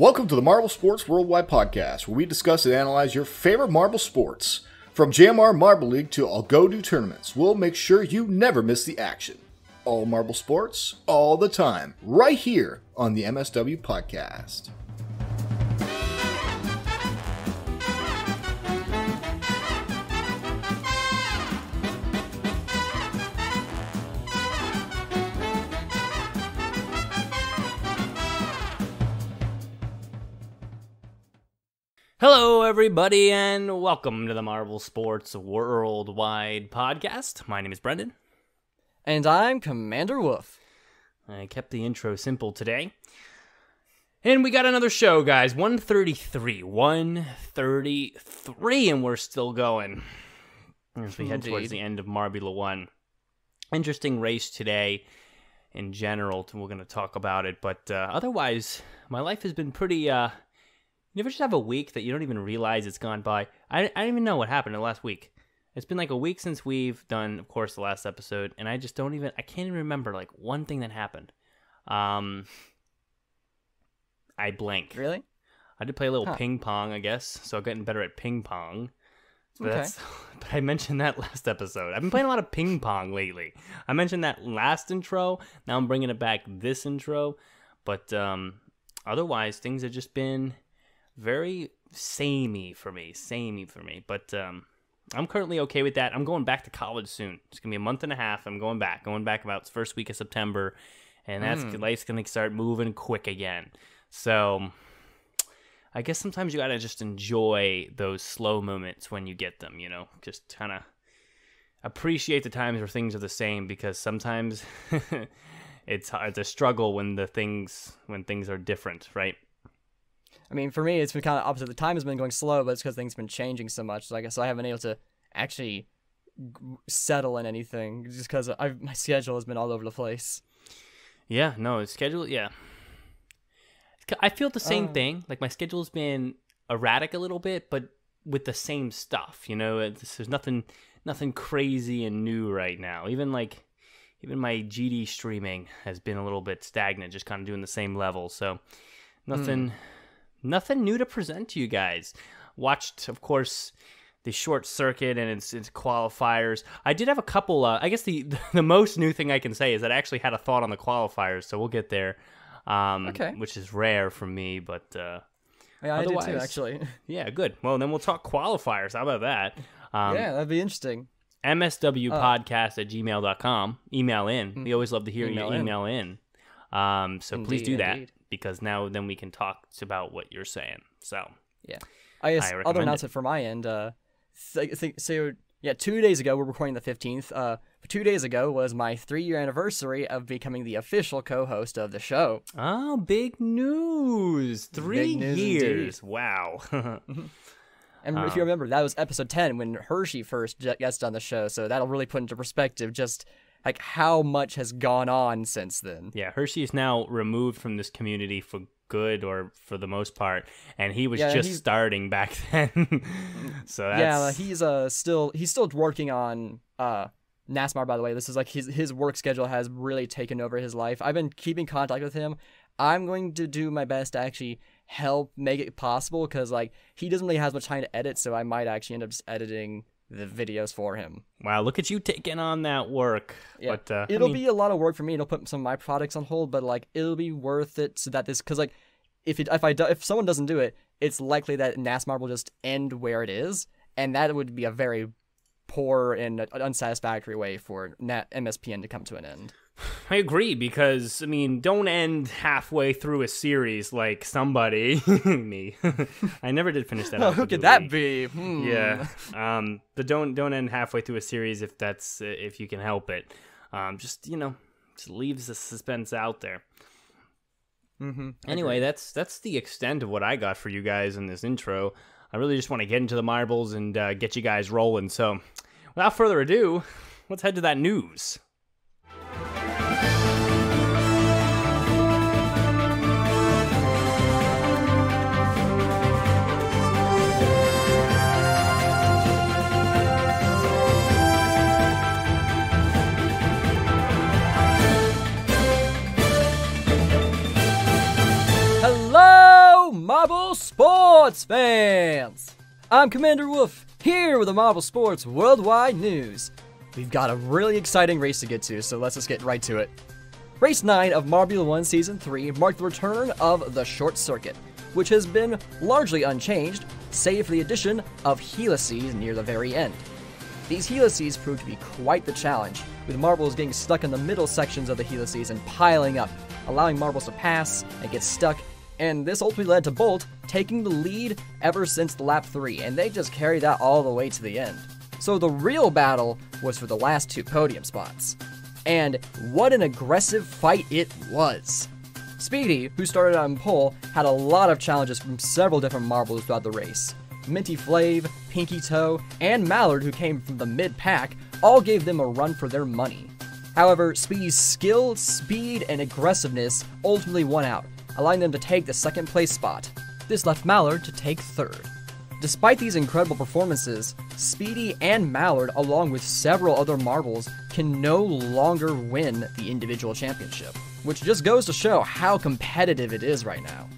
Welcome to the Marble Sports Worldwide Podcast, where we discuss and analyze your favorite marble sports. From JMR Marble League to I'll Go Do tournaments, we'll make sure you never miss the action. All marble sports, all the time, right here on the MSW Podcast. Hello, everybody, and welcome to the Marble Sports Worldwide Podcast. My name is Brendan. And I'm Commander Wof. I kept the intro simple today. And we got another show, guys. 133. 133, and we're still going. As we head towards the end of Marbula 1. Interesting race today in general. We're going to talk about it. But otherwise, my life has been pretty... You ever just have a week that you don't even realize it's gone by? I don't even know what happened in the last week. It's been like a week since we've done, of course, the last episode, and I can't even remember, like, one thing that happened. I blank. Really? I had to play a little ping pong, I guess, so I'm getting better at ping pong. But I mentioned that last episode. I've been playing a lot of ping pong lately. I mentioned that last intro. Now I'm bringing it back this intro. But otherwise, things have just been... very samey for me, but I'm currently okay with that. I'm going back to college soon. It's gonna be a month and a half. I'm going back about the first week of September, and life's gonna start moving quick again. So I guess sometimes you gotta just enjoy those slow moments when you get them, you know, just kind of appreciate the times where things are the same, because sometimes it's hard to struggle when things are different, right? I mean, for me, it's been kind of opposite. The time has been going slow, but it's because things have been changing so much. So I guess I haven't been able to actually settle in anything, just because my schedule has been all over the place. Yeah, no, schedule, yeah. I feel the same thing. Like, my schedule's been erratic a little bit, but with the same stuff, you know? There's nothing crazy and new right now. Even my GD streaming has been a little bit stagnant, just kind of doing the same level. So, Nothing new to present to you guys. Watched, of course, the short circuit and its qualifiers. I did have a couple. I guess the most new thing I can say is that I actually had a thought on the qualifiers, so we'll get there. Which is rare for me, but yeah, I did too, actually. Yeah, good. Well, then we'll talk qualifiers. How about that? Yeah, that'd be interesting. MSWpodcast@gmail.com. Email in. We always love to hear you email in. So indeed, please do that. Indeed. Because then we can talk about what you're saying. So yeah, I guess other announcement from my end. So 2 days ago we're recording the 15th. 2 days ago was my 3-year anniversary of becoming the official co-host of the show. Oh, big news! 3 years! Indeed. Wow. And if you remember, that was episode 10 when Hershey first guested on the show. So that'll really put into perspective just like how much has gone on since then. Yeah, Hershey is now removed from this community for good, or for the most part, and he was just starting back then. So that's... Yeah, he's still working on NASMAR. By the way, this is like his work schedule has really taken over his life. I've been keeping contact with him. I'm going to do my best to actually help make it possible, because like he doesn't really have much time to edit, so I might actually end up just editing the videos for him. Wow, look at you taking on that work. Yeah, but it'll be a lot of work for me. It'll put some of my products on hold, but like it'll be worth it, so that because like if someone doesn't do it, it's likely that NASMAR will just end where it is, and that would be a very poor and unsatisfactory way for MSPN to come to an end. I agree, because, I mean, don't end halfway through a series like somebody, me. I never did finish that. Who could that be? Yeah. But don't end halfway through a series if you can help it. Just leaves the suspense out there. Anyway, that's the extent of what I got for you guys in this intro. I really just want to get into the marbles and get you guys rolling. So, without further ado, let's head to that news. Marble Sports fans! I'm Commander Wof, here with the Marble Sports Worldwide News. We've got a really exciting race to get to, so let's just get right to it. Race 9 of Marbula 1 Season 3 marked the return of the Short Circuit, which has been largely unchanged, save for the addition of helices near the very end. These helices proved to be quite the challenge, with marbles getting stuck in the middle sections of the helices and piling up, allowing marbles to pass and get stuck, and this ultimately led to Bolt taking the lead ever since lap 3, and they just carried that all the way to the end. So the real battle was for the last 2 podium spots. And what an aggressive fight it was! Speedy, who started on pole, had a lot of challenges from several different marbles throughout the race. Minty Flav, Pinky Toe, and Mallard, who came from the mid-pack, all gave them a run for their money. However, Speedy's skill, speed, and aggressiveness ultimately won out, allowing them to take the second place spot. This left Mallard to take third. Despite these incredible performances, Speedy and Mallard, along with several other marbles, can no longer win the individual championship, which just goes to show how competitive it is right now.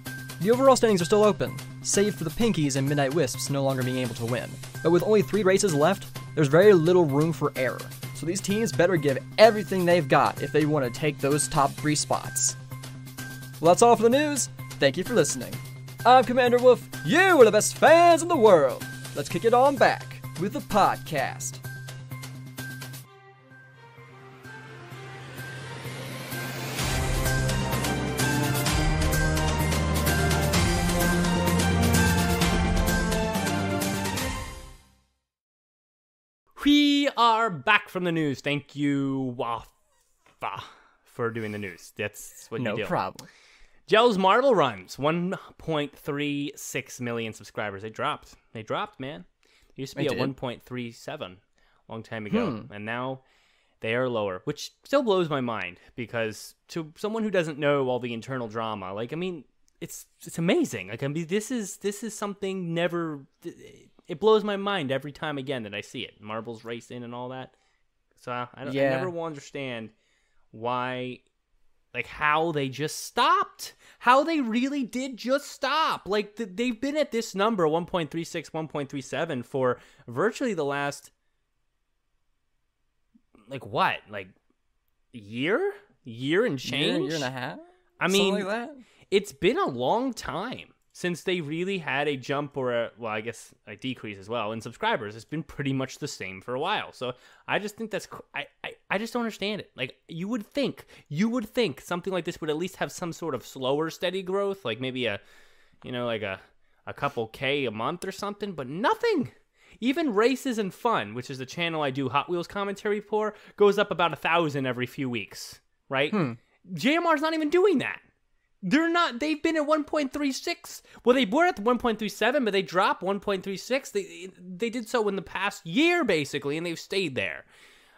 The overall standings are still open, save for the Pinkies and Midnight Wisps no longer being able to win. But with only 3 races left, there's very little room for error, so these teams better give everything they've got if they want to take those top 3 spots. Well, that's all for the news. Thank you for listening. I'm Commander Wof. You are the best fans in the world. Let's kick it on back with the podcast. We are back from the news. Thank you, Wafa, for doing the news. That's what you do. No problem. Gel's Marble Runs, 1.36 million subscribers. They dropped, man. It used to be at 1.37 a long time ago, and now they are lower, which still blows my mind because to someone who doesn't know all the internal drama, it's amazing. This is something never. It blows my mind every time again that I see it. Marbles racing and all that. So I never will understand why. How they just stopped. How they really did just stop. They've been at this number, 1.36, 1.37, for virtually the last, year? Year and change? Year and a half? Something like that? It's been a long time since they really had a jump or a decrease as well in subscribers. It's been pretty much the same for a while. So I just think I just don't understand it. You would think something like this would at least have some sort of slower, steady growth, maybe a couple K a month or something, but nothing. Even Races and Fun, which is the channel I do Hot Wheels commentary for, goes up about 1,000 every few weeks, right? JMR's not even doing that. They're not. They've been at 1.36. Well, they were at 1.37, but they dropped 1.36. They did so in the past year, basically, and they've stayed there.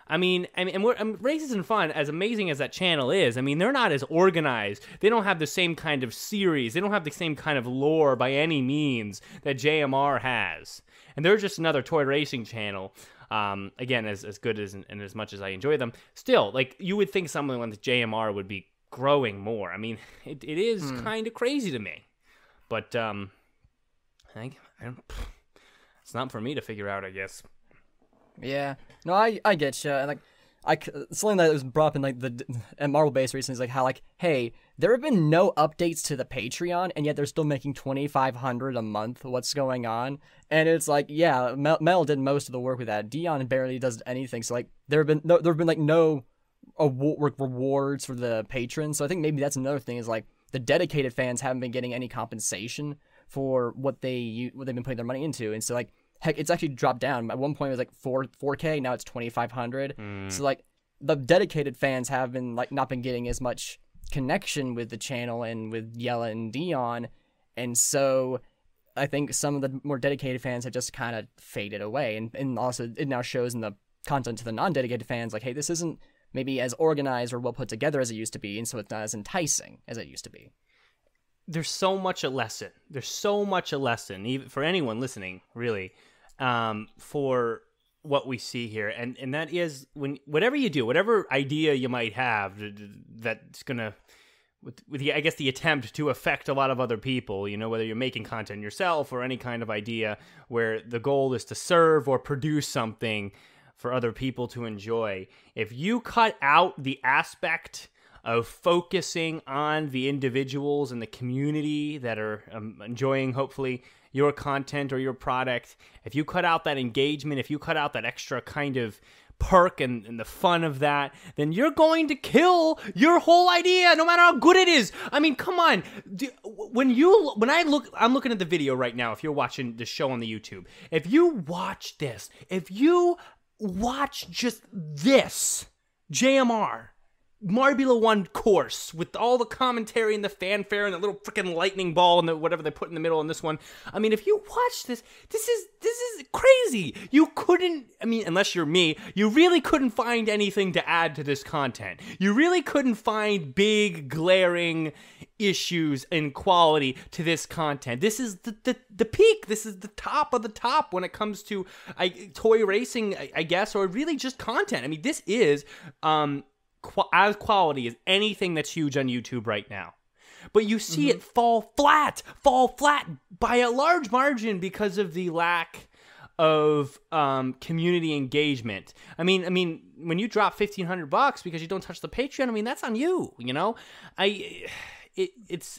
Races and Fun, as amazing as that channel is, they're not as organized. They don't have the same kind of series. They don't have the same kind of lore by any means that JMR has. And they're just another toy racing channel. Again, as good as and as much as I enjoy them, still, you would think something like JMR would be growing more. It is kind of crazy to me, but I think it's not for me to figure out, I guess. Yeah, no, I get you. And something that was brought up in at Marble Base recently is how hey, there have been no updates to the Patreon, and yet they're still making $2,500 a month. What's going on? And it's yeah, Mel did most of the work with that. Dion barely does anything. So there have been no rewards for the patrons. So I think maybe that's another thing is the dedicated fans haven't been getting any compensation for what they've been putting their money into. And so heck, it's actually dropped down. At one point it was 4K, now it's 2,500. So the dedicated fans have been not been getting as much connection with the channel and with Yella and Dion. And so I think some of the more dedicated fans have just kind of faded away. And also it now shows in the content to the non-dedicated fans hey, this isn't maybe as organized or well put together as it used to be, and so it's not as enticing as it used to be. There's so much a lesson. Even for anyone listening, really, for what we see here, and that is whatever you do, whatever idea you might have that's gonna with the, I guess, the attempt to affect a lot of other people, you know, whether you're making content yourself or any kind of idea where the goal is to serve or produce something for other people to enjoy. If you cut out the aspect of focusing on the individuals and the community that are enjoying, hopefully, your content or your product, if you cut out that engagement, if you cut out that extra kind of perk and the fun of that, then you're going to kill your whole idea, no matter how good it is. I mean, come on. I'm looking at the video right now. If you're watching the show on the YouTube, if you watch this, if you watch just this JMR Marbula 1 course with all the commentary and the fanfare and the little freaking lightning ball and the whatever they put in the middle in this one. I mean, if you watch this is crazy. You couldn't, I mean, unless you're me, you really couldn't find anything to add to this content. You really couldn't find big glaring issues in quality to this content. This is the peak. This is the top of the top when it comes to toy racing, I guess, or really just content. I mean, this is as quality as anything that's huge on YouTube right now. But you see it fall flat by a large margin because of the lack of community engagement. I mean, when you drop $1,500 because you don't touch the Patreon, I mean, that's on you, you know? I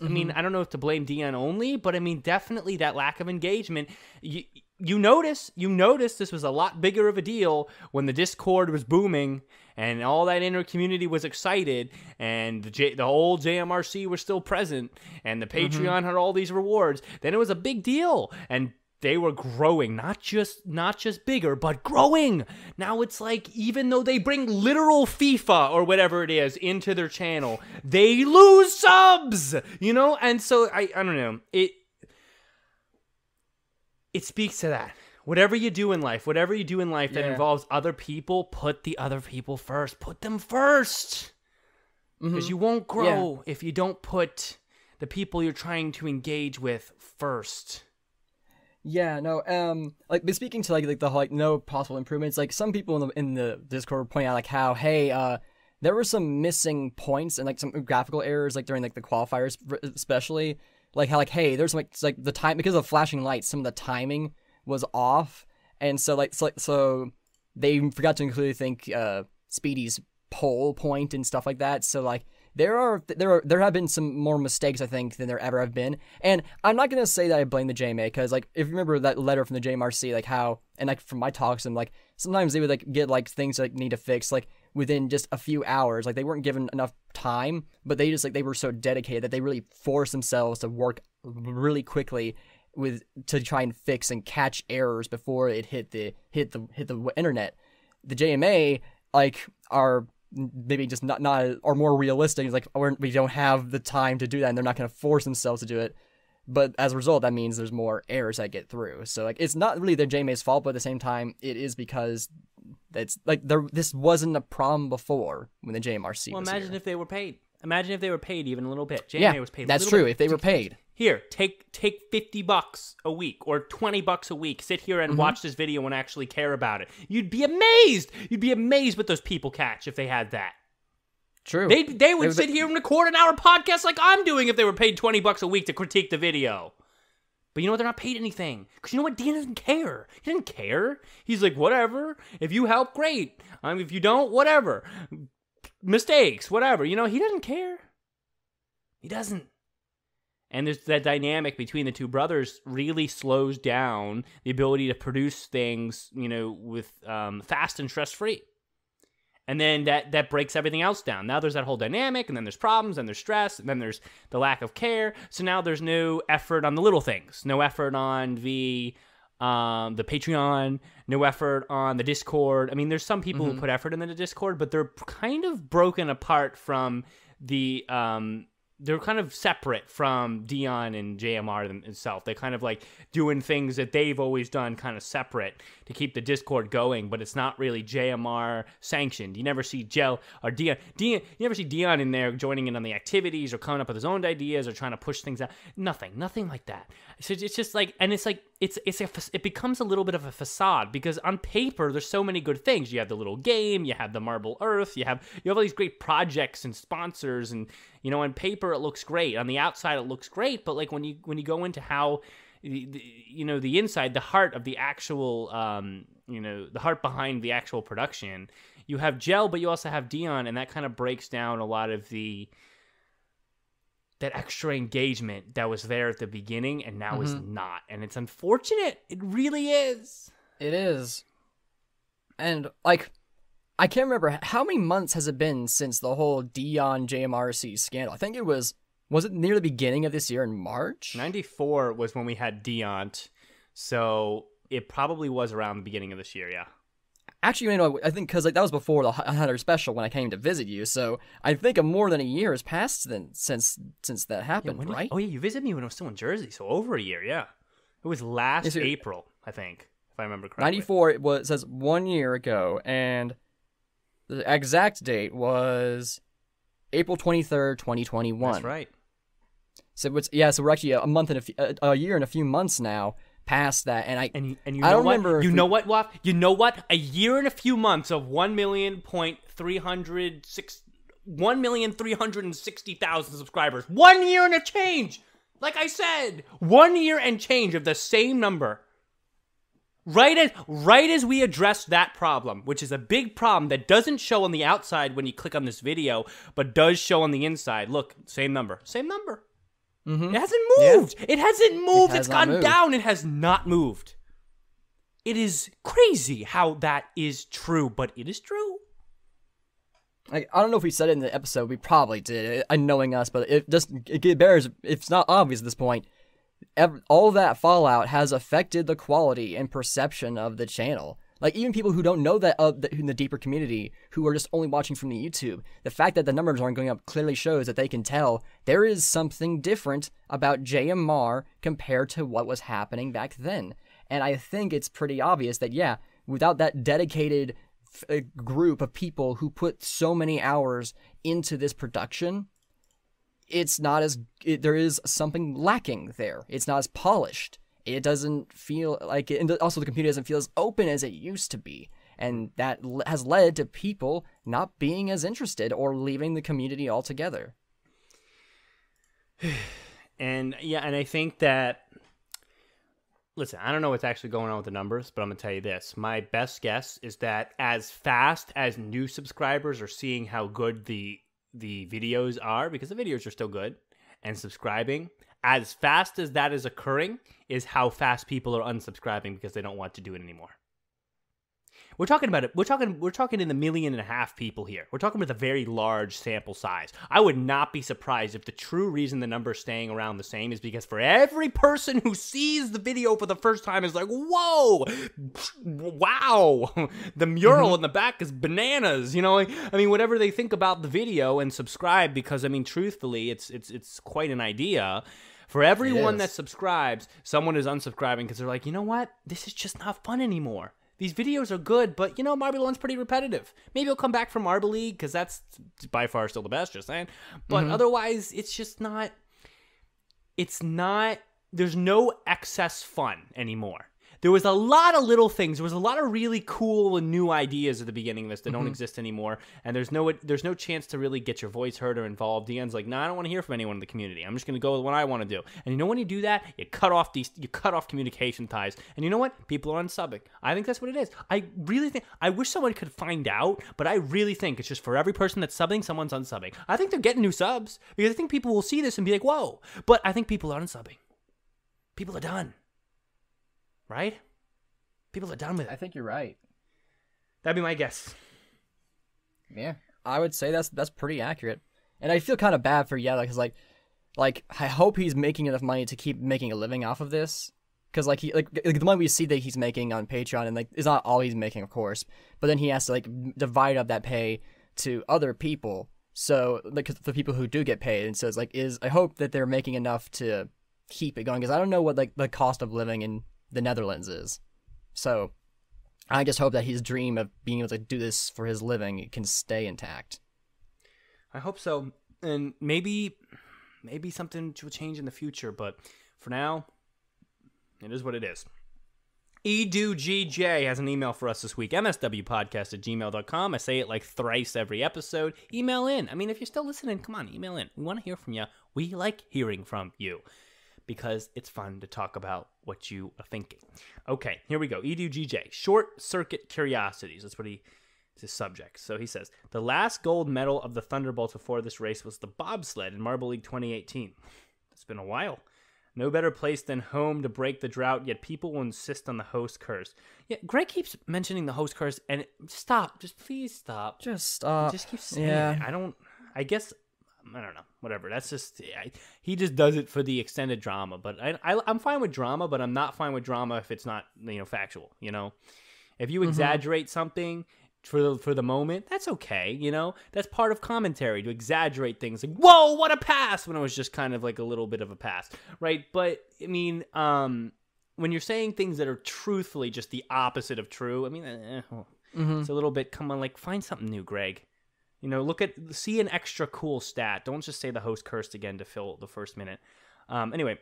mean, I don't know if to blame Dion only, but I mean, definitely that lack of engagement. You notice this was a lot bigger of a deal when the Discord was booming and all that inner community was excited and the whole JMRC was still present and the Patreon had all these rewards. Then it was a big deal and they were growing, not just bigger, but growing. Now it's like, even though they bring literal FIFA or whatever it is into their channel, they lose subs, you know? And so I don't know. It speaks to that. Whatever you do in life that involves other people, put the other people first. Put them first. Because you won't grow if you don't put the people you're trying to engage with first. Yeah, no, like, but speaking to like the whole, no possible improvements, like some people in the Discord point out like how, hey, there were some missing points and like some graphical errors like during like the qualifiers especially, like how like, hey, there's like, it's like the time, because of flashing lights, some of the timing was off, and so they forgot to include, I think, Speedy's pole point and stuff like that. So like there have been some more mistakes, I think, than there ever have been. And I'm not gonna say that I blame the JMA, because like, if you remember that letter from the JMRC, like how, and like from my talks, and like sometimes they would like get like things like need to fix like within just a few hours. Like they weren't given enough time, but they just like, they were so dedicated that they really forced themselves to work really quickly to try and fix and catch errors before it hit the internet. The JMA like are maybe just not or more realistic. It's like, we don't have the time to do that, and they're not going to force themselves to do it. But as a result, that means there's more errors that get through. So like, it's not really the JMA's fault, but at the same time, it is because it's like this wasn't a problem before when the JMRC. Well, was imagine here. if they were paid. Imagine if they were paid even a little bit. JMA was paid. That's true. If they were paid. Here, take $50 a week or $20 a week. Sit here and watch this video and actually care about it. You'd be amazed. You'd be amazed what those people catch if they had that. True. They would sit here and record an hour podcast like I'm doing if they were paid $20 a week to critique the video. But you know what? They're not paid anything. Because you know what? Dan doesn't care. He doesn't care. He's like, whatever. If you help, great. If you don't, whatever. Mistakes, whatever. You know, he doesn't care. He doesn't. And there's that dynamic between the two brothers really slows down the ability to produce things, you know, with fast and stress-free. And then that breaks everything else down. Now there's that whole dynamic, and then there's problems, and there's stress, and then there's the lack of care. So now there's no effort on the little things. No effort on the Patreon, no effort on the Discord. I mean, there's some people who put effort into the Discord, but they're kind of broken apart from the they're kind of separate from Dion and JMR themselves. They're kind of like doing things that they've always done kind of separate to keep the Discord going, but it's not really JMR sanctioned. You never see Dion, you never see Dion in there joining in on the activities or coming up with his own ideas or trying to push things out. Nothing like that. So it's just like, and it's like, it becomes a little bit of a facade, because on paper there's so many good things. You have the little game, you have the Marble Earth, you have all these great projects and sponsors, and on paper it looks great. On the outside it looks great, but like when you go into how the inside, the heart of the actual the heart behind the actual production, you have Gel, but you also have Dion, and that kind of breaks down a lot of that extra engagement that was there at the beginning and now is not. And it's unfortunate. It really is. It is. And, like, I can't remember, how many months has it been since the whole Dion JMRC scandal? I think it was it near the beginning of this year in March? 94 was when we had Dion, so it probably was around the beginning of this year, yeah. Actually, I think because that was before the Hunter special when I came to visit you, so I think more than a year has passed since that happened, right? You visited me when I was still in Jersey, so over a year, yeah. It was last April, I think, if I remember correctly. 94, it says 1 year ago, and the exact date was April 23rd, 2021. That's right. So so we're actually a year and a few months now past that, and I don't remember. You know what, Wof? You know what? A year and a few months of 1,360,000 subscribers. 1 year and a change. Like I said, 1 year and change of the same number. Right as we address that problem, which is a big problem that doesn't show on the outside when you click on this video, but does show on the inside. Look, same number. Mm-hmm. It hasn't moved. Yeah. It hasn't moved. It's gone down. It has not moved. It is crazy how that is true, but it is true. I don't know if we said it in the episode. We probably did, knowing us, but it bears. It's not obvious at this point. All that fallout has affected the quality and perception of the channel. Like, even people who don't know that in the deeper community, who are just only watching from the YouTube, the fact that the numbers aren't going up clearly shows that they can tell there is something different about JMR compared to what was happening back then. And I think it's pretty obvious that, yeah, without that dedicated group of people who put so many hours into this production, there is something lacking there. It's not as polished. It doesn't feel like it, and also the community doesn't feel as open as it used to be. And that has led to people not being as interested or leaving the community altogether. And I think that, listen, I don't know what's actually going on with the numbers, but I'm going to tell you this. My best guess is that as fast as new subscribers are seeing how good the videos are, because the videos are still good, and subscribing, as fast as that is occurring is how fast people are unsubscribing because they don't want to do it anymore. We're talking about it. We're talking in the 1.5 million people here. We're talking with a very large sample size. I would not be surprised if the true reason the number is staying around the same is because for every person who sees the video for the first time is like, whoa, wow, the mural in the back is bananas. Whatever they think about the video and subscribe, because truthfully, it's quite an idea. For everyone that subscribes, someone is unsubscribing because they're like, you know what? This is just not fun anymore. These videos are good, but, Marble One's pretty repetitive. Maybe I'll come back from Marble League, because that's by far still the best, just saying. But otherwise, it's just not... There's no excess fun anymore. There was a lot of little things. There was a lot of really cool and new ideas at the beginning of this that don't exist anymore. And there's no chance to really get your voice heard or involved. Dion's like, no, I don't want to hear from anyone in the community. I'm just going to go with what I want to do. And when you do that, you cut off communication ties. And you know what? People are unsubbing. I think that's what it is. I wish someone could find out, but I really think it's just for every person that's subbing, someone's unsubbing. I think they're getting new subs because I think people will see this and be like, whoa. But I think people are unsubbing. People are done. Right? People are done with it. I think you're right. That'd be my guess. Yeah, I would say that's pretty accurate. And I feel kind of bad for Yella because like I hope he's making enough money to keep making a living off of this. Because the money we see that he's making on Patreon and is not all he's making, of course. But then he has to divide up that pay to other people. So the people who do get paid, and so it's I hope that they're making enough to keep it going, because I don't know what the cost of living in the Netherlands is. So I just hope that his dream of being able to do this for his living can stay intact. I hope so. And maybe something will change in the future, but for now, It is what it is. EduGJ has an email for us this week, mswpodcast@gmail.com. I say it like thrice every episode. Email in. I mean, if you're still listening, come on, email in. We want to hear from you. We like hearing from you because it's fun to talk about what you are thinking. Okay, here we go. EduGJ, short circuit curiosities. That's what his subject. So he says, the last gold medal of the Thunderbolts before this race was the bobsled in Marble League 2018. It's been a while. No better place than home to break the drought, yet people will insist on the host curse. Yeah, Greg keeps mentioning the host curse, and stop. Just please stop. Just stop. Just keep saying it. I don't know. Whatever. That's just, he just does it for the extended drama. But I'm fine with drama, but I'm not fine with drama if it's not, factual, If you exaggerate something for the moment, that's okay, That's part of commentary, to exaggerate things like, whoa, what a pass, when it was just kind of like a little bit of a pass, right? But, I mean, when you're saying things that are truthfully just the opposite of true, I mean, it's a little bit, come on, like, find something new, Greg. See an extra cool stat. Don't just say the host cursed again to fill the first minute. Anyway,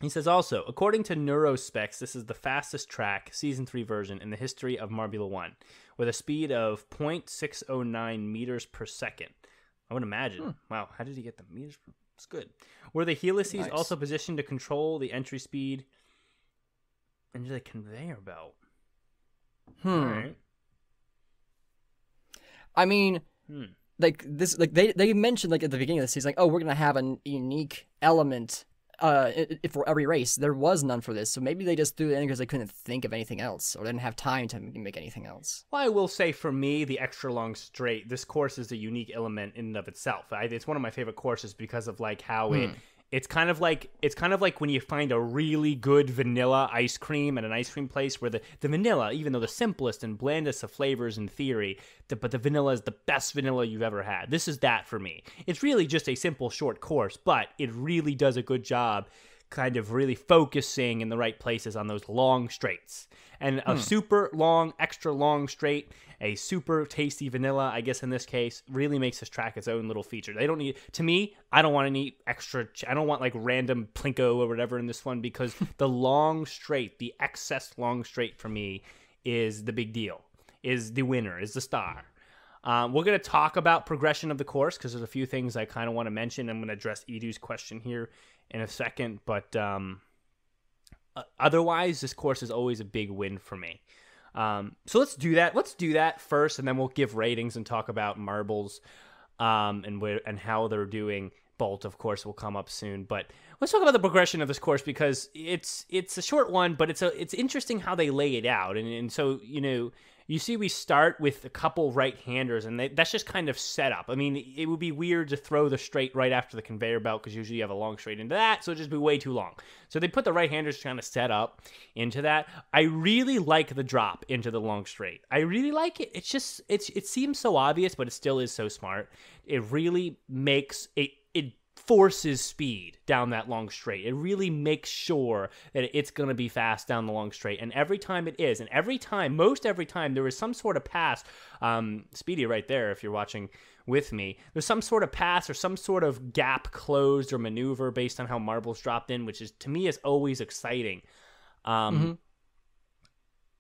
he says also, according to Neurospecs, this is the fastest track, Season 3 version, in the history of Marbula 1, with a speed of 0.609 meters per second. I would imagine. Wow, how did he get the meters? It's good. Were the helices also positioned to control the entry speed into the conveyor belt? All right. I mean, like this, like they mentioned like at the beginning of the season, like, oh, we're gonna have a unique element for every race. There was none for this, so maybe they just threw it in because they couldn't think of anything else or didn't have time to make anything else. Well, I will say for me, the extra long straight, this course is a unique element in and of itself. It's one of my favorite courses because of like how it's kind of like when you find a really good vanilla ice cream at an ice cream place where the vanilla, even though the simplest and blandest of flavors in theory, but the vanilla is the best vanilla you've ever had. This is that for me. It's really just a simple short course, but it really does a good job kind of really focusing in the right places on those long straights. And a super long, extra long straight, a super tasty vanilla, I guess in this case, really makes this track its own little feature. They don't need, to me, I don't want any extra, I don't want like random Plinko or whatever in this one, because the long straight, the excess long straight for me is the big deal, is the winner, is the star. We're going to talk about progression of the course because there's a few things I kind of want to mention. I'm going to address Edu's question here in a second, but otherwise, this course is always a big win for me. So let's do that. Let's do that first, and then we'll give ratings and talk about marbles and how they're doing. Bolt, of course, will come up soon, but let's talk about the progression of this course because it's a short one, but it's interesting how they lay it out, and so you see we start with a couple right-handers, and that's just kind of set up. I mean, it would be weird to throw the straight right after the conveyor belt because usually you have a long straight into that, so it'd just be way too long. So they put the right-handers kind of set up into that. I really like the drop into the long straight. I really like it. It's just, it seems so obvious, but it still is so smart. It really makes it forces speed down that long straight. It really makes sure that it's going to be fast down the long straight. And every time it is, and most every time, there is some sort of pass. Speedy right there, if you're watching with me. There's some sort of pass or some sort of gap closed or maneuver based on how marbles dropped in, which is, to me, is always exciting. And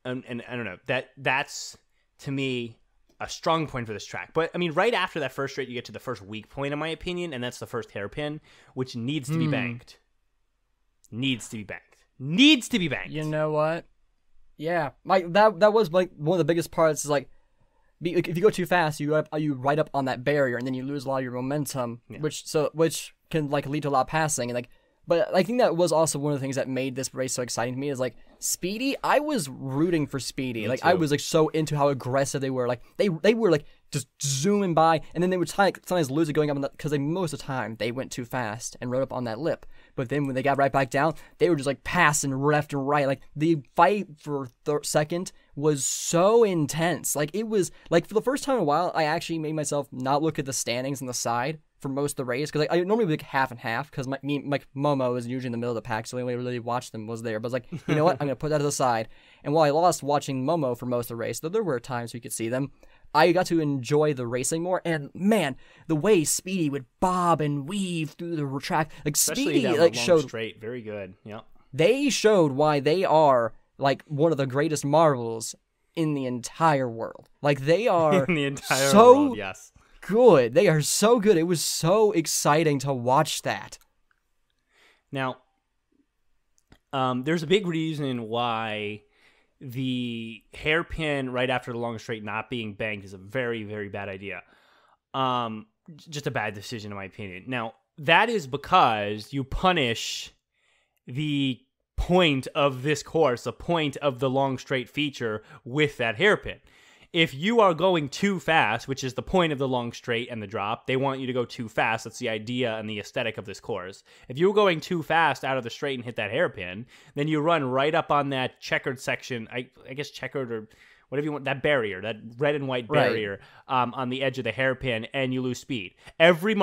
I don't know, that's, to me, a strong point for this track. But, I mean, right after that first straight, you get to the first weak point, in my opinion, and that's the first hairpin, which needs to be banked. Needs to be banked. Needs to be banked. You know what? Yeah. Like, that was, like, one of the biggest parts is, like, if you go too fast, you right up on that barrier, and then you lose a lot of your momentum, which can, like, lead to a lot of passing, and, like, but I think that was also one of the things that made this race so exciting to me is, like, Speedy, I was rooting for Speedy. Me like, too. I was, like, so into how aggressive they were. Like, they were, like, just zooming by, and then they would sometimes lose it going up, because most of the time, they went too fast and rode up on that lip. But then when they got right back down, they were just, like, passing left and right. Like, the fight for second was so intense. Like, it was, like, for the first time in a while, I actually made myself not look at the standings on the side for most of the race, because I normally like half and half, because my Momo was usually in the middle of the pack, so the only way I really watched them was there. But I was like, you know what, I'm going to put that to the side. And while I lost watching Momo for most of the race, though there were times we could see them, I got to enjoy the racing more. And man, the way Speedy would bob and weave through the track, like especially Speedy, that like long showed straight, very good. Yep. they showed why they are like one of the greatest marbles in the entire world. Like they are in the entire so world, yes. good. They are so good. It was so exciting to watch that. Now, there's a big reason why the hairpin right after the long straight not being banked is a very, very bad idea. Just a bad decision, in my opinion. Now, that is because you punish the point of this course, the point of the long straight feature with that hairpin. If you are going too fast, which is the point of the long straight and the drop, they want you to go too fast. That's the idea and the aesthetic of this course. If you're going too fast out of the straight and hit that hairpin, then you run right up on that checkered section, I guess checkered or whatever you want, that barrier, that red and white barrier on the edge of the hairpin, and you lose speed. Every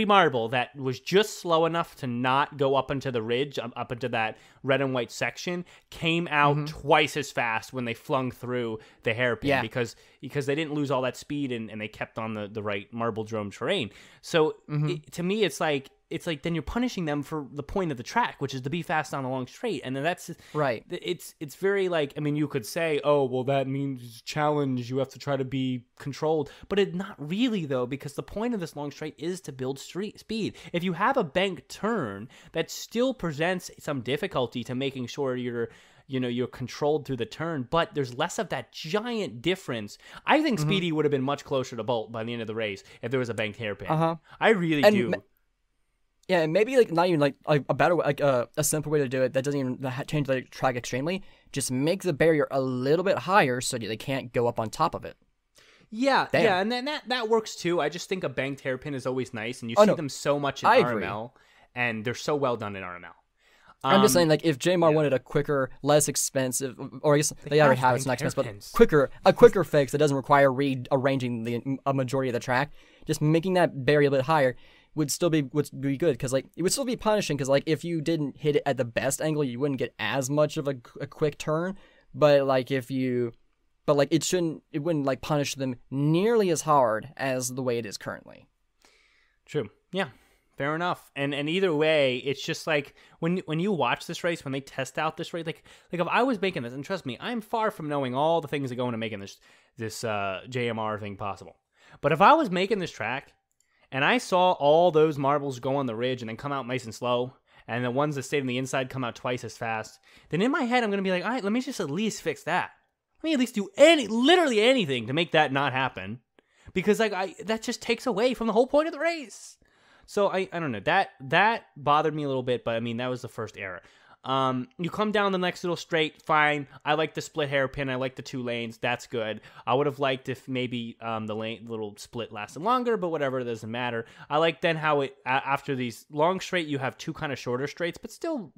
marble that was just slow enough to not go up into the ridge, up into that red and white section, came out twice as fast when they flung through the hairpin because they didn't lose all that speed and they kept on the right marble drome terrain. So to me, it's like then you're punishing them for the point of the track, which is to be fast on the long straight. And then that's right. It's very like, I mean, you could say, oh, well, that means challenge. You have to try to be controlled, but it's not really though, because the point of this long straight is to build speed. If you have a banked turn, that still presents some difficulty to making sure you're controlled through the turn, but there's less of that giant difference. I think Speedy would have been much closer to Bolt by the end of the race if there was a banked hairpin. I really do. Yeah, and maybe like not even like a better way, like a simple way to do it that doesn't even change the track extremely. Just make the barrier a little bit higher so that they can't go up on top of it. Yeah, yeah, and then that works too. I just think a banked hairpin is always nice, and you see them so much in RML, and they're so well done in RML. I'm just saying, like, if JMR wanted a quicker, less expensive, or I guess they already have it's not expensive, but a quicker fix that doesn't require rearranging a majority of the track, just making that barrier a bit higher would be good, because like it would still be punishing, because like if you didn't hit it at the best angle, you wouldn't get as much of a quick turn, but like it wouldn't like punish them nearly as hard as the way it is currently. True. Yeah. Fair enough. And either way, it's just like when you watch this race, when they test out this race, like if I was making this, and trust me, I'm far from knowing all the things that go into making this JMR thing possible. But if I was making this track and I saw all those marbles go on the ridge and then come out nice and slow, and the ones that stayed on the inside come out twice as fast, then in my head I'm going to be like, all right, let me just at least fix that. Let me at least do literally anything to make that not happen, because like that just takes away from the whole point of the race. So I don't know, that bothered me a little bit, but I mean that was the first error. You come down the next little straight, fine. I like the split hairpin. I like the 2 lanes. That's good. I would have liked if maybe the little split lasted longer, but whatever, it doesn't matter. I like then how it after these long straight, you have 2 kind of shorter straights, but still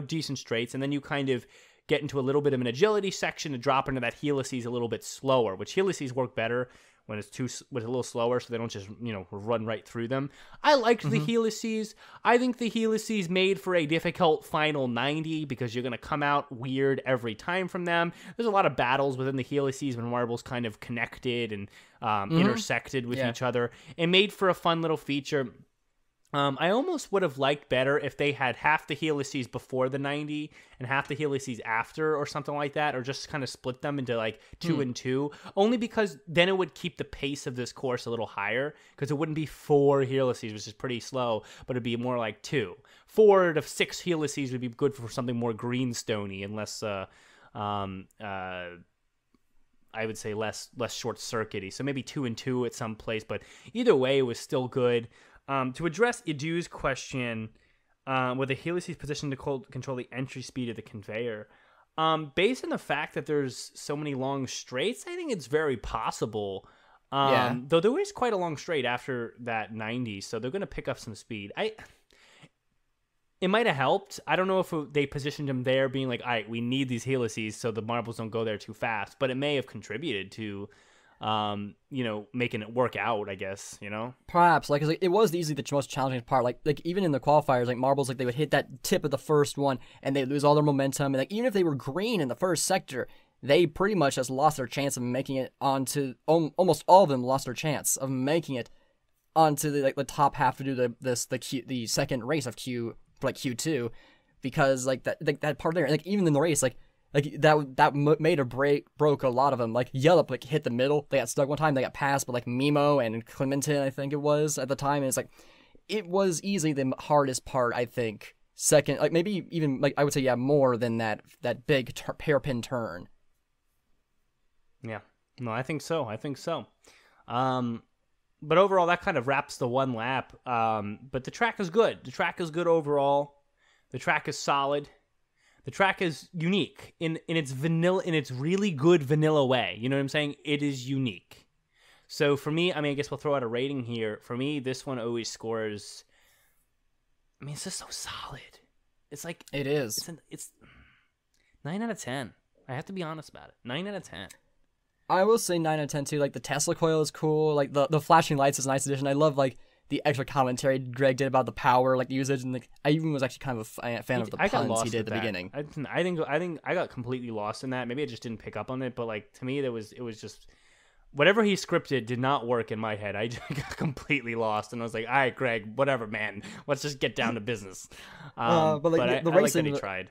decent straights, and then you kind of get into a little bit of an agility section to drop into that helices a little bit slower, which helices work better when it's a little slower, so they don't just, run right through them. I liked the helices. I think the helices made for a difficult final 90 because you're going to come out weird every time from them. There's a lot of battles within the helices when marbles kind of connected and intersected with each other. It made for a fun little feature. I almost would have liked better if they had half the helices before the 90 and half the helices after, or something like that, or just kind of split them into like 2 and 2, only because then it would keep the pace of this course a little higher, because it wouldn't be 4 helices, which is pretty slow, but it'd be more like 2. 4 to 6 helices would be good for something more greenstony and less, I would say less short-circuity. So maybe 2 and 2 at some place, but either way, it was still good. To address Idu's question, with the helices positioned to control the entry speed of the conveyor, based on the fact that there's so many long straights, I think it's very possible. Though there is quite a long straight after that 90, so they're going to pick up some speed. It might have helped. I don't know if they positioned him there being like, all right, we need these helices so the marbles don't go there too fast, but it may have contributed to making it work out, I guess, Perhaps, like, 'cause, like, it was easily the most challenging part. Like even in the qualifiers, like marbles, like they would hit that tip of the first one and they lose all their momentum. And like even if they were green in the first sector, they pretty much just lost their chance of making it onto. Almost all of them lost their chance of making it onto the top half to do the second race of Q2. because like that part there, like even in the race, like made or broke a lot of them. Like Yelp like hit the middle, they got stuck one time, they got passed, but like Mimo and Clementon, I think it was at the time, and it's like it was easily the hardest part, I think. Second, like maybe even like I would say more than that big hairpin turn. Yeah, no, I think so. But overall, that kind of wraps the one lap. But the track is good. The track is good overall. The track is solid. The track is unique in its vanilla, in its really good vanilla way. You know what I'm saying? It is unique. So for me, I mean, I guess we'll throw out a rating here. For me, this one always scores. I mean, it's just so solid. It's like it is. It's 9 out of 10. I have to be honest about it. 9 out of 10. I will say 9 out of 10 too. Like the Tesla coil is cool. Like the flashing lights is a nice addition. I love like the extra commentary Greg did about the power, like the usage, and like I even was actually kind of a fan of the puns he did at the beginning. I think I got completely lost in that. Maybe I just didn't pick up on it, but like to me, it was just whatever he scripted did not work in my head. I just got completely lost, and I was like, all right, Greg, whatever, man. Let's just get down to business. But like the I like racing, that he tried.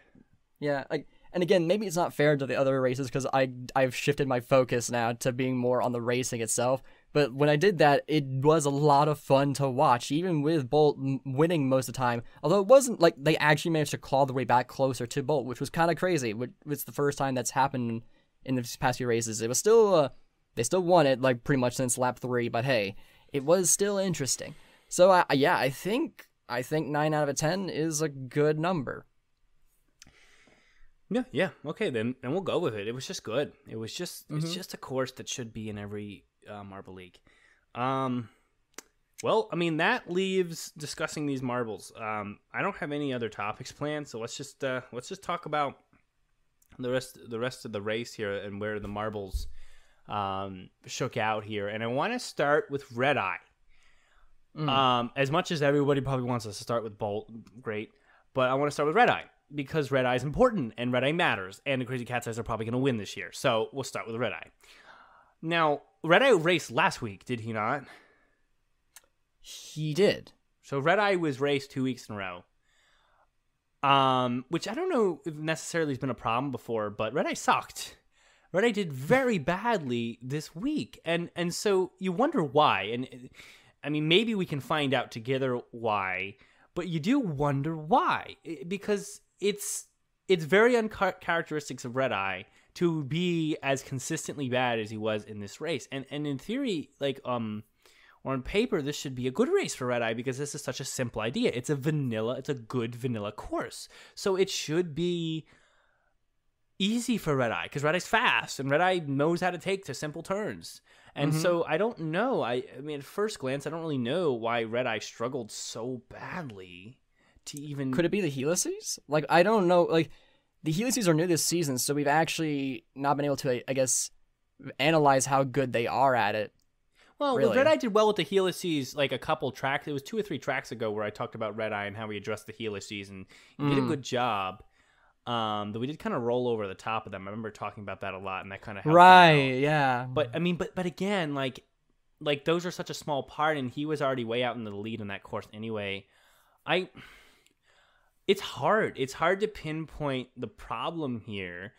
Yeah, like. And again, maybe it's not fair to the other races because I've shifted my focus now to being more on the racing itself. But when I did that, it was a lot of fun to watch, even with Bolt winning most of the time. Although it wasn't like they actually managed to claw their way back closer to Bolt, which was kind of crazy. It's the first time that's happened in the past few races. It was still they still won it like pretty much since lap 3, but hey, it was still interesting. So I think 9 out of 10 is a good number. Yeah. Okay, then we'll go with it. It was just good. It was just it's just a course that should be in every marble league. Well, I mean that leaves discussing these marbles. I don't have any other topics planned, so let's just talk about the rest of the race here and where the marbles shook out here. And I want to start with Red Eye. As much as everybody probably wants us to start with Bolt, great, but I want to start with Red Eye. Because Red Eye is important, and Red Eye matters, and the Crazy Cat's Eyes are probably going to win this year. So we'll start with Red Eye. Now, Red Eye raced last week, did he not? He did. So Red Eye was raced 2 weeks in a row. Which I don't know if necessarily has been a problem before, but Red Eye sucked. Red Eye did very badly this week, and so you wonder why. And I mean, maybe we can find out together why, but you do wonder why, because it's very uncharacteristic of Red Eye to be as consistently bad as he was in this race. And in theory, like or on paper, this should be a good race for Red Eye because this is such a simple idea. It's a good vanilla course. So it should be easy for Red Eye because Red Eye's fast and Red Eye knows how to take to simple turns. And so I don't know. I mean, at first glance, I don't really know why Red Eye struggled so badly to even... Could it be the helices? Like, I don't know. Like, the helices are new this season, so we've actually not been able to, I guess, analyze how good they are at it. Well, really. Red Eye did well with the helices, like a couple tracks. It was 2 or 3 tracks ago where I talked about Red Eye and how we addressed the helices, and he did a good job. Though we did kind of roll over the top of them. I remember talking about that a lot, and that kind of helped right, yeah. But I mean, but again, like those are such a small part, and he was already way out in the lead in that course anyway. It's hard. It's hard to pinpoint the problem here.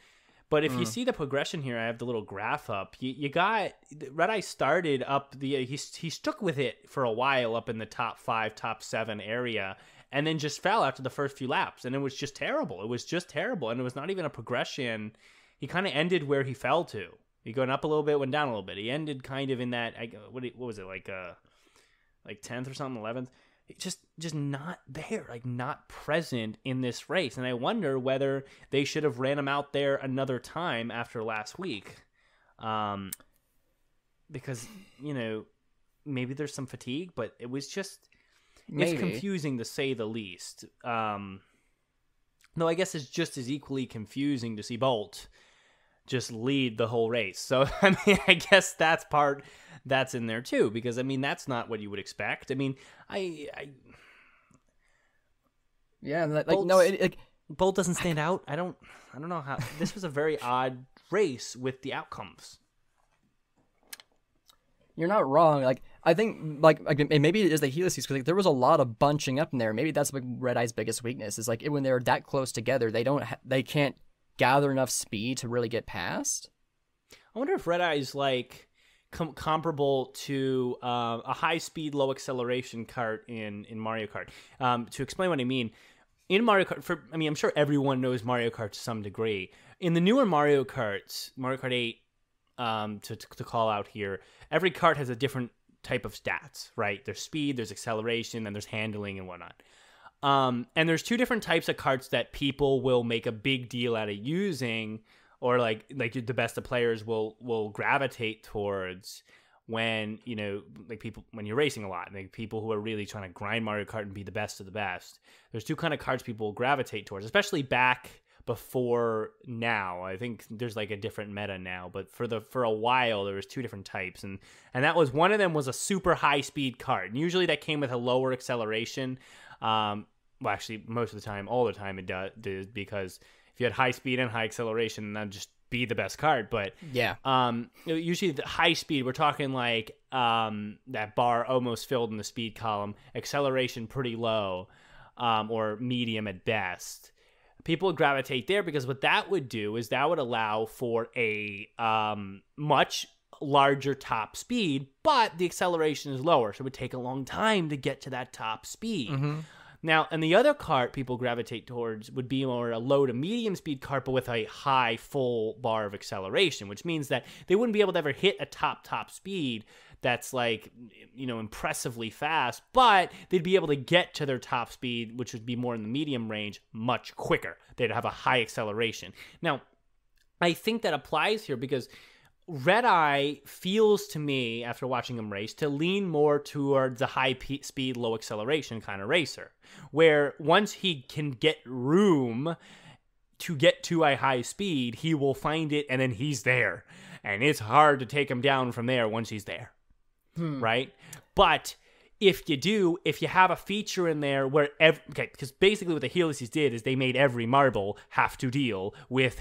But if you see the progression here, I have the little graph up. You got Red Eye started up he stuck with it for a while up in the top 5, top 7 area, and then just fell after the first few laps, and it was just terrible. It was just terrible, and it was not even a progression. He kind of ended where he fell to. He going up a little bit, went down a little bit. He ended kind of in that what was it like 10th or something, 11th. Just not there, like not present in this race. And I wonder whether they should have ran him out there another time after last week. Because, maybe there's some fatigue, but it was just, it's confusing to say the least. No, I guess it's just as equally confusing to see Bolt just lead the whole race. So, I mean, I guess that's in there too, because I mean that's not what you would expect. I mean, Bolt doesn't stand out. I don't know how. This was a very odd race with the outcomes. You're not wrong. Like I think, like and maybe it is the Helices because like, there was a lot of bunching up in there. Maybe that's like Red Eye's biggest weakness is like when they're that close together, they can't gather enough speed to really get past. I wonder if Red Eye's like comparable to a high speed, low acceleration kart in Mario Kart. To explain what I mean, in Mario Kart, I'm sure everyone knows Mario Kart to some degree. In the newer Mario Karts, Mario Kart 8. To call out here, every kart has a different type of stats, right? There's speed, there's acceleration, and there's handling and whatnot. And there's two different types of karts that people will make a big deal out of using, or like the best of players will gravitate towards when when you're racing a lot, like people who are really trying to grind Mario Kart and be the best of the best. There's two kind of karts people will gravitate towards, especially back before now. I think there's like a different meta now, but for a while there was two different types, and that was one of them was a super high speed kart, and usually that came with a lower acceleration. Well, actually, most of the time, all the time it did, because if you had high speed and high acceleration, that'd just be the best kart. But yeah, usually the high speed, we're talking like that bar almost filled in the speed column, acceleration pretty low, or medium at best. People would gravitate there because what that would do is that would allow for a much larger top speed, but the acceleration is lower, so it would take a long time to get to that top speed. Mm-hmm. Now, and the other kart people gravitate towards would be more a low to medium speed kart, but with a high full bar of acceleration, which means that they wouldn't be able to ever hit a top speed that's like, impressively fast, but they'd be able to get to their top speed, which would be more in the medium range, much quicker. They'd have a high acceleration. Now, I think that applies here because Red Eye feels to me, after watching him race, to lean more towards a high speed, low acceleration kind of racer, where once he can get room to get to a high speed, he will find it, and then he's there. And it's hard to take him down from there once he's there. Right? But if you have a feature in there where because basically what the Helices did is they made every marble have to deal with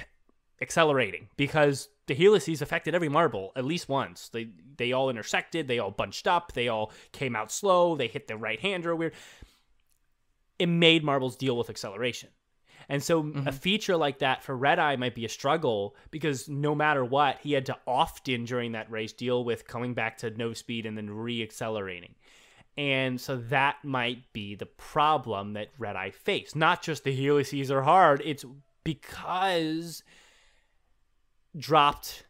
accelerating, because the Helices affected every marble at least once. They all intersected, they all bunched up, they all came out slow, they hit the right hander weird. It made marbles deal with acceleration. And so a feature like that for Red Eye might be a struggle, because no matter what, he had to often during that race deal with coming back to no speed and then re-accelerating. And so that might be the problem that Red Eye faced. Not just the Helices are hard, it's because dropped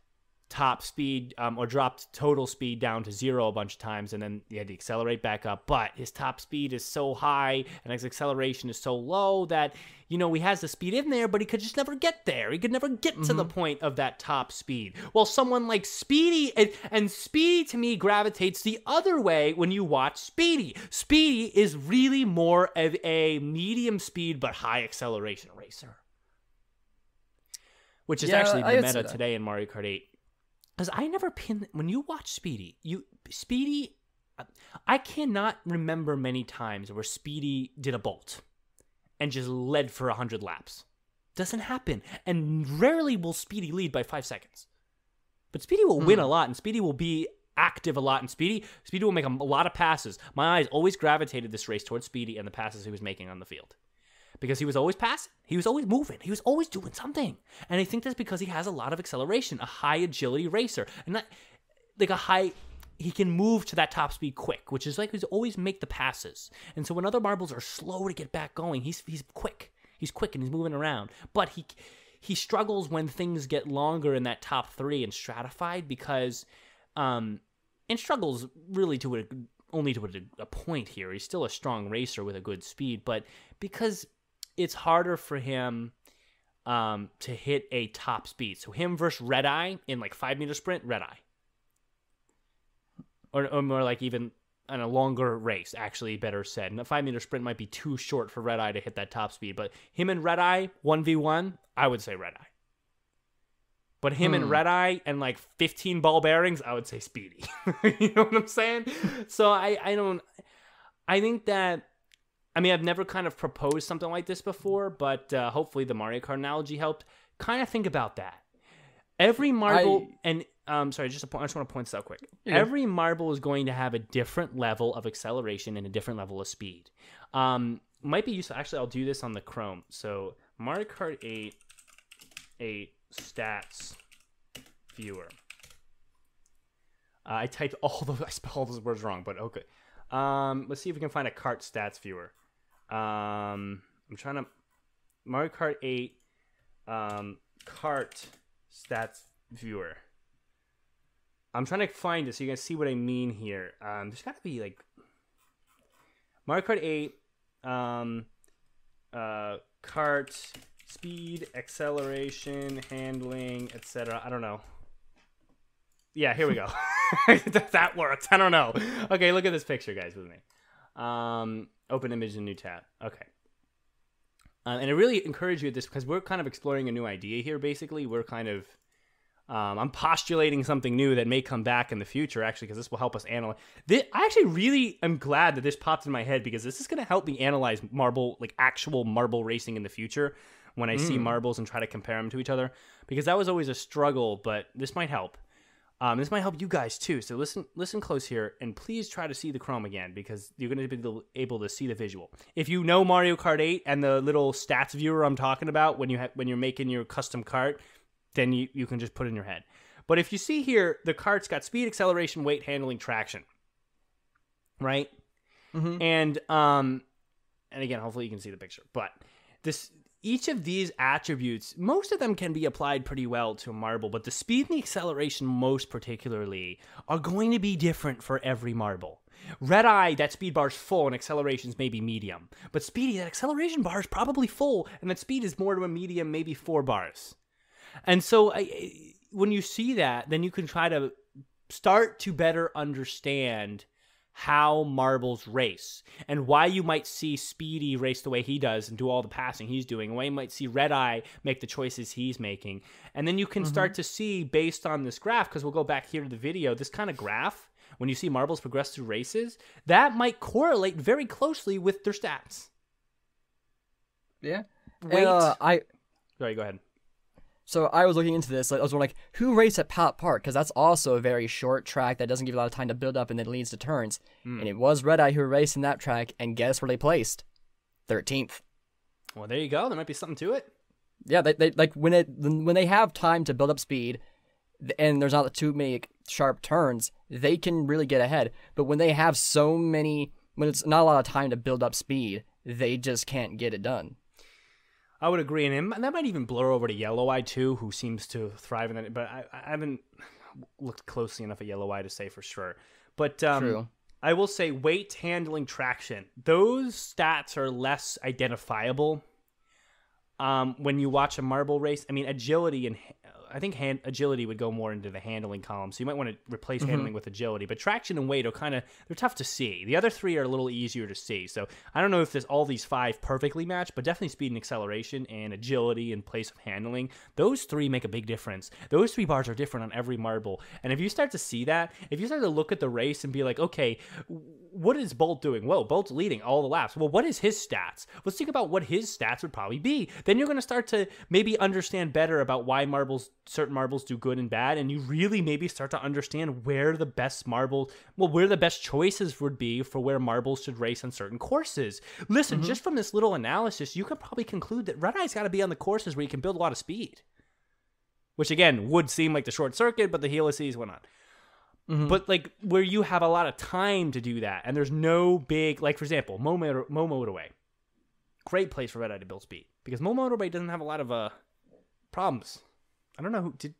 top speed or dropped total speed down to 0 a bunch of times, and then he had to accelerate back up, but his top speed is so high and his acceleration is so low that he has the speed in there, but he could just never get there. He could never get to the point of that top speed. Well, someone like Speedy, and Speedy to me gravitates the other way when you watch Speedy. Speedy is really more of a medium speed but high acceleration racer, which is actually the meta today in Mario Kart 8. Because I never when you watch Speedy, I cannot remember many times where Speedy did a bolt and just led for 100 laps. Doesn't happen. And rarely will Speedy lead by 5 seconds. But Speedy will win a lot, and Speedy will be active a lot, and Speedy will make a lot of passes. My eyes always gravitated this race towards Speedy and the passes he was making on the field. Because he was always passing. He was always moving. He was always doing something. And I think that's because he has a lot of acceleration, a high agility racer. And not like he can move to that top speed quick, which is like he's always make the passes. And so when other marbles are slow to get back going, he's quick. He's quick and he's moving around. But he struggles when things get longer in that top 3 and stratified, because and struggles really only to a point here. He's still a strong racer with a good speed, but because it's harder for him to hit a top speed. So him versus Red Eye in like 5-meter sprint, Red Eye. Or more like even on a longer race, actually better said. And a 5-meter sprint might be too short for Red Eye to hit that top speed. But him and Red Eye, 1v1, I would say Red Eye. But him and Red Eye and like 15 ball bearings, I would say Speedy. You know what I'm saying? So I think that, I've never kind of proposed something like this before, but hopefully the Mario Kart analogy helped. Kind of think about that. Every marble, and sorry, just a point. I just want to point this out quick. Every marble is going to have a different level of acceleration and a different level of speed. Might be useful. Actually, I'll do this on the Chrome. So Mario Kart 8 stats viewer. I typed I spelled all those words wrong, but okay. Let's see if we can find a kart stats viewer. I'm trying to Mario Kart 8 kart stats viewer. I'm trying to find it so you guys see what I mean here. There's got to be like Mario Kart 8 kart speed, acceleration, handling, etc. I don't know. Yeah, here we go. That worked. I don't know. Okay, look at this picture, guys, with me. Open image in new tab. Okay. And I really encourage you at this because we're kind of exploring a new idea here, basically. We're kind of... I'm postulating something new that may come back in the future, actually, because this will help us analyze. I actually really am glad that this popped in my head because this is going to help me analyze marble, like actual marble racing in the future when I see marbles and try to compare them to each other. Because that was always a struggle, but this might help. This might help you guys too. So listen close here, and please try to see the Chrome again because you're going to be able to see the visual. If you know Mario Kart 8 and the little stats viewer I'm talking about when you're making your custom kart, then you can just put it in your head. But if you see here, the kart's got speed, acceleration, weight, handling, traction, right? Mm-hmm. And again, hopefully you can see the picture. But each of these attributes, most of them can be applied pretty well to a marble, but the speed and the acceleration most particularly are going to be different for every marble. Red Eye, that speed bar is full and acceleration's maybe medium. But Speedy, that acceleration bar is probably full and that speed is more to a medium, maybe 4 bars. And so when you see that, then you can try to start to better understand how marbles race and why you might see Speedy race the way he does and do all the passing he's doing, and why you might see Red Eye make the choices he's making. And then you can start to see, based on this graph, because we'll go back here to the video, this kind of graph, when you see marbles progress through races, that might correlate very closely with their stats. Yeah. Wait. Sorry, go ahead. So I was looking into this. I was wondering, who raced at Pop Park? Because that's also a very short track that doesn't give you a lot of time to build up and then leads to turns. And it was Red Eye who raced in that track, and guess where they placed? 13th. Well, there you go. There might be something to it. Yeah, they like when they have time to build up speed, and there's not too many sharp turns, they can really get ahead. But when they have when it's not a lot of time to build up speed, they just can't get it done. I would agree, and that might even blur over to Yellow Eye too, who seems to thrive in that. But I haven't looked closely enough at Yellow Eye to say for sure. But True. I will say weight, handling, traction. Those stats are less identifiable when you watch a marble race. I mean, agility and I think agility would go more into the handling column, so you might want to replace handling with agility. But traction and weight are they're tough to see. The other 3 are a little easier to see. So I don't know if all these 5 perfectly match, but definitely speed and acceleration and agility in place of handling. Those 3 make a big difference. Those 3 bars are different on every marble. And if you start to see that, if you start to look at the race and be like, okay, what is Bolt doing? Whoa, Bolt's leading all the laps. Well, what is his stats? Let's think about what his stats would probably be. Then you're going to start to maybe understand better about why certain marbles do good and bad, and you really maybe start to understand where the best choices would be for where marbles should race on certain courses. Listen, just from this little analysis, you could probably conclude that Red Eye's got to be on the courses where you can build a lot of speed. Which, again, would seem like the short circuit, but the Helices, whatnot. But, like, where you have a lot of time to do that, and there's no big, like, for example, Mo Motorway. Great place for Red Eye to build speed, because Mo Motorway doesn't have a lot of problems. I don't know who did,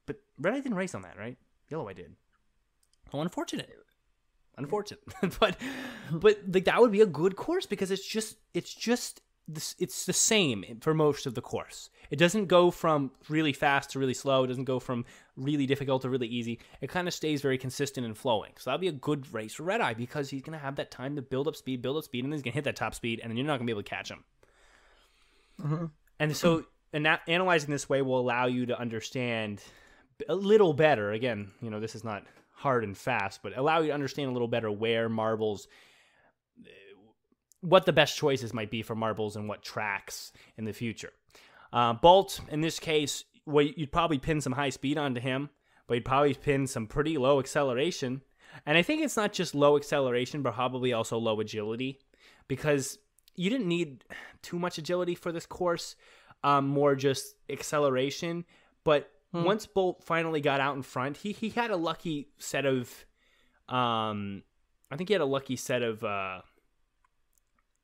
but Red Eye didn't race on that, right? Yellow Eye did. Oh, unfortunate. but like that would be a good course because it's the same for most of the course. It doesn't go from really fast to really slow. It doesn't go from really difficult to really easy. It kind of stays very consistent and flowing. So that'll be a good race for Red Eye because he's going to have that time to build up speed, and then he's going to hit that top speed, and then you're not going to be able to catch him. And so analyzing this way will allow you to understand a little better. Again, this is not hard and fast, but allow you to understand a little better where marbles, what the best choices might be for marbles and what tracks in the future. Bolt, in this case, you'd probably pin some high speed onto him, but he'd probably pin some pretty low acceleration. And I think it's not just low acceleration, but probably also low agility, because you didn't need too much agility for this course, more just acceleration. But once Bolt finally got out in front, he had a lucky set of, I think he had a lucky set of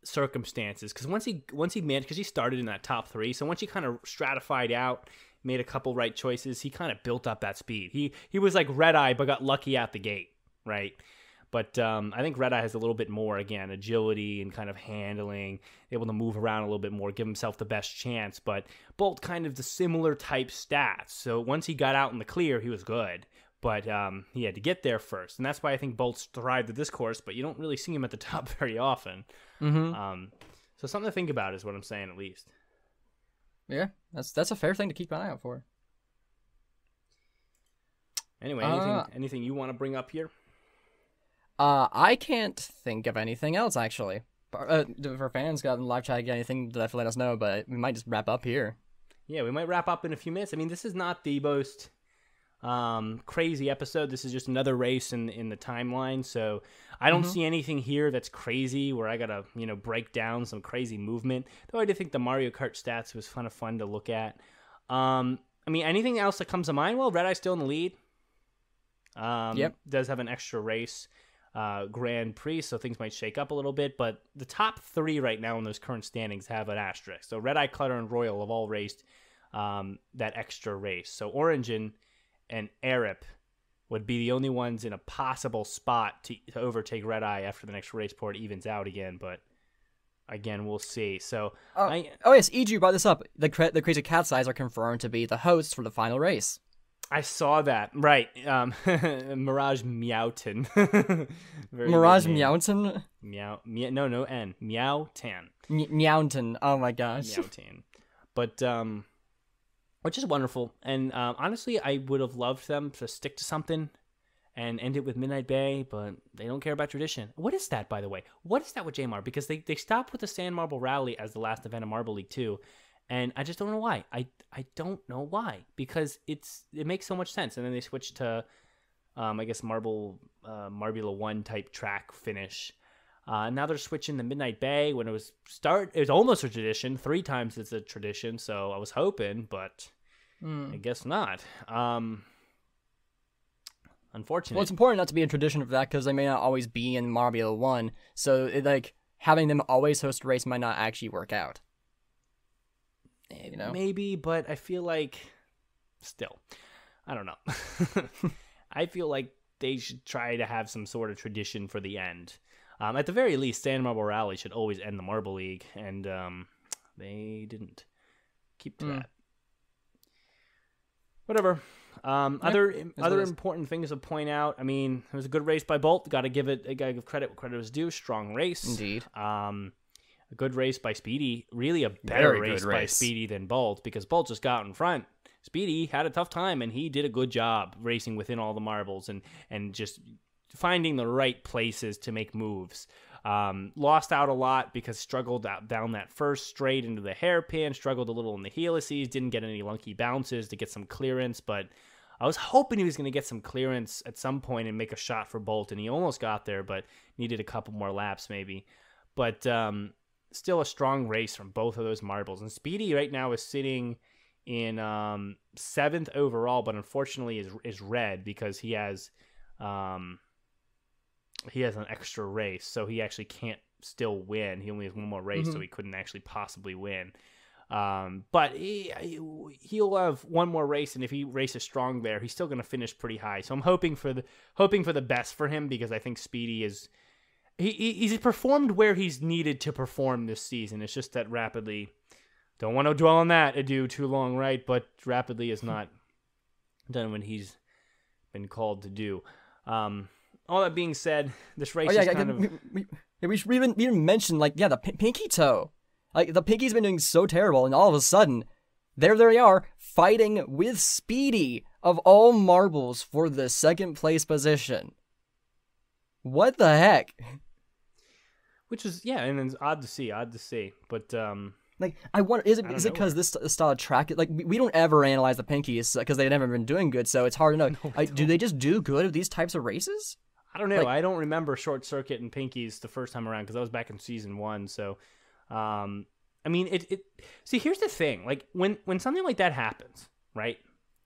circumstances, because once he managed, because he started in that top 3, so once he kind of stratified out, made a couple right choices, he kind of built up that speed. He was like Red Eye, but got lucky out the gate, right? But I think Red Eye has a little bit more, again, agility and kind of handling, able to move around a little bit more, give himself the best chance. But Bolt kind of the similar type stats. So once he got out in the clear, he was good. But he had to get there first. And that's why I think Bolt's thrived at this course, but you don't really see him at the top very often. So something to think about is what I'm saying, at least. Yeah, that's a fair thing to keep an eye out for. Anyway, anything you want to bring up here? I can't think of anything else, actually. For fans got in the live chat, get anything, definitely let us know, but we might just wrap up here. Yeah, we might wrap up in a few minutes. I mean, this is not the most crazy episode. This is just another race in the timeline, so I don't see anything here that's crazy where I gotta break down some crazy movement, though I did think the Mario Kart stats was kind of fun to look at. I mean, anything else that comes to mind? Well, Red Eye's still in the lead. Does have an extra race Grand Prix, so things might shake up a little bit, but the top 3 right now in those current standings have an asterisk. So Red Eye, Clutter, and Royal have all raced that extra race. So Origin and Arip would be the only ones in a possible spot to overtake Red Eye after the next race port evens out again, but again, we'll see. So yes, E.G. brought this up. The Crazy Cat's Eyes are confirmed to be the hosts for the final race. I saw that. Right. Mirage Meowton. Mirage Meowton? No N. Meowtan. Meowton. Oh my gosh. Meowtan. But, which is wonderful. And honestly, I would have loved them to stick to something and end it with Midnight Bay, but they don't care about tradition. What is that, by the way? What is that with JMR? Because they stopped with the Sand Marble Rally as the last event of Marble League 2. And I just don't know why. I don't know why, because it makes so much sense. And then they switched to, I guess, Marbula 1 type track finish. Now they're switching to Midnight Bay when it was almost a tradition. 3 times it's a tradition, so I was hoping, but I guess not. Unfortunately. Well, it's important not to be a tradition for that, because they may not always be in Marbula 1. So having them always host a race might not actually work out. Maybe, but I feel like still, I don't know. I feel like they should try to have some sort of tradition for the end. At the very least, Sand Marble Rally should always end the Marble League, and they didn't keep to that. Whatever. Other important things to point out. I mean, it was a good race by Bolt. Got to give credit where credit was due. Strong race. Indeed. A good race by Speedy. Really a better race by Speedy than Bolt, because Bolt just got in front. Speedy had a tough time, and he did a good job racing within all the marbles and just finding the right places to make moves. Lost out a lot because struggled out down that first straight into the hairpin, struggled a little in the helices, didn't get any lunky bounces to get some clearance, but I was hoping he was going to get some clearance at some point and make a shot for Bolt, and he almost got there, but needed a couple more laps maybe. But still a strong race from both of those marbles. And Speedy right now is sitting in 7th overall, but unfortunately is red because he has an extra race, so he actually can't still win. He only has one more race, so he couldn't actually possibly win. But he'll have one more race, and if he races strong there, he's still going to finish pretty high. So I'm hoping for the best for him, because I think Speedy is he's performed where he's needed to perform this season. It's just that Rapidly, don't want to dwell on that too long, right? But Rapidly is not done what he's been called to do. All that being said, this race is kind of... We even mentioned, the pinky toe. The pinky's been doing so terrible, and all of a sudden, there they are, fighting with Speedy, of all marbles, for the 2nd place position. What the heck? Which is, and it's odd to see. But, Like, I wonder, is it don't know because this style of track, like, we don't ever analyze the pinkies because they've never been doing good, so it's hard to know. Do they just do good at these types of races? I don't know. I don't remember Short Circuit and Pinkies the first time around because I was back in season 1. So, I mean, see, here's the thing. Like, when something like that happens, right?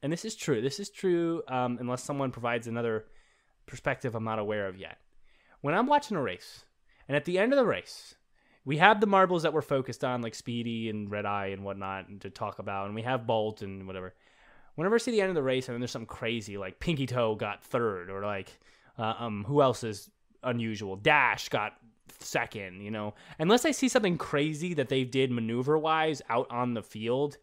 And this is true unless someone provides another perspective I'm not aware of yet. When I'm watching a race, and at the end of the race, we have the marbles that we're focused on, like Speedy and Red Eye and whatnot, and to talk about, and we have Bolt and whatever. Whenever I see the end of the race and then there's something crazy, like Pinky Toe got 3rd, or like, who else is unusual? Dash got 2nd, you know? Unless I see something crazy that they did maneuver-wise out on the field,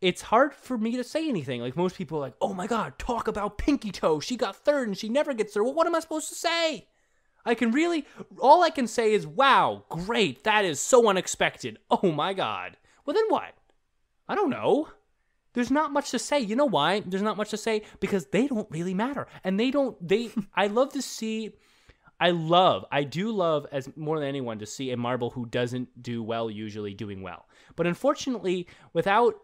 it's hard for me to say anything. Like, most people are like, oh my god, talk about Pinky Toe. She got 3rd and she never gets 3rd. Well, what am I supposed to say? All I can say is, wow, great, that is so unexpected. Oh my god. Well, then what? I don't know. There's not much to say. You know why there's not much to say? Because they don't really matter. And I do love as more than anyone to see a marble who doesn't do well usually doing well. But unfortunately, without